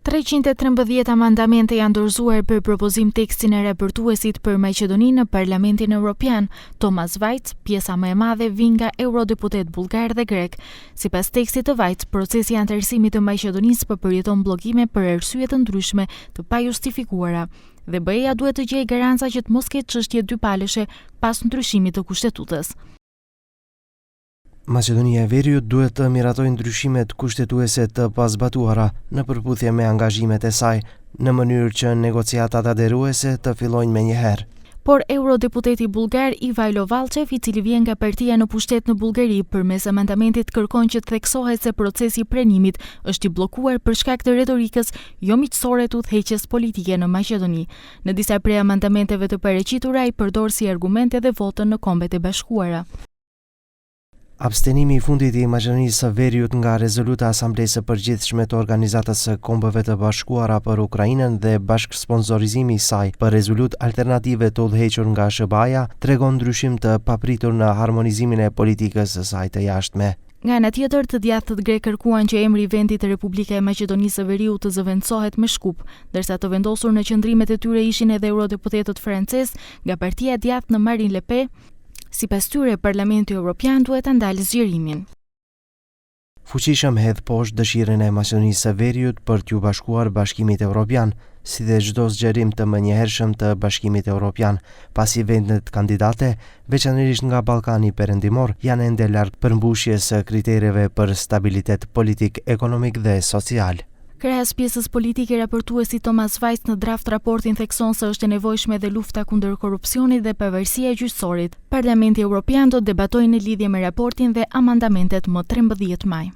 313 amandamente janë dorëzuar për propozim tekstin e raportuesit për Maqedoninë në Parlamentin Evropian. Thomas Vajc, pjesa më e madhe vjen nga eurodeputet bullgar dhe grek. Sipas tekstit të Vajc, procesi i anëtarësimit të Maqedonisë përjeton bllokime për arsye të ndryshme të pajustifikuara dhe BE-ja duhet të gjejë garanca që të mos ketë çështje dypalëshe pas ndryshimit të kushtetutës. Maqedonia e Veriut duhet të miratojë ndryshimet kushtetuese të pazbatuara në përputhje me angazhimet e saj, në mënyrë që negociatat adheruese të fillojnë menjëherë. Por eurodeputeti bullgar Ivailo Valchev, i cili vjen nga partia në pushtet në Bullgari, përmes amandamentit kërkon që të theksohet se procesi i prenimit është i bllokuar për shkak të retorikës jo miqësore të udhëheqjes politike në Maqedoni. Në disa prej amendamenteve të paraqitura ai përdor si argument edhe votën në Kombet e Bashkuara. Abstenimi i fundit i Maqedonisë së Veriut nga rezoluta e Asamblesë së Përgjithshme të Organizatës së Kombeve të Bashkuara për Ukrainën dhe bashkësponsorizimi i saj për rezolutë alternative të udhëhequr nga SBA tregon ndryshim të papritur në harmonizimin e politikës së saj të jashtme. Nga ana tjetër, të djathtë grek kërkuan që emri i vendit të Republika e Maqedonisë së Veriut të zëvendësohet me shkup, ndërsa të vendosur në qëndrimet e tyre ishin edhe eurodeputetët francezë nga partia e djathtë në Marine Le Pen. Sipas tyre, Parlamenti Evropian duhet ta ndalë zgjerimin. Fuqishëm hedh poshtë dëshirën e Maqedonisë së Veriut për t'u bashkuar Bashkimit Evropian, si dhe çdo zgjerim të menjëhershëm të Bashkimit Evropian, pasi vendet kandidate, veçanërisht nga Ballkani Perëndimor, janë ende larg përmbushjes së kritereve për stabilitet politik, ekonomik dhe social. Krahas pjesës politike, raportuesi Thomas Vajc në draft raportin thekson se është e nevojshme edhe lufta kundër korrupsionit dhe pavarësia e gjyqësorit. Parlamenti Evropian do të debatojë në lidhje me raportin dhe amandamentet më 13 maj.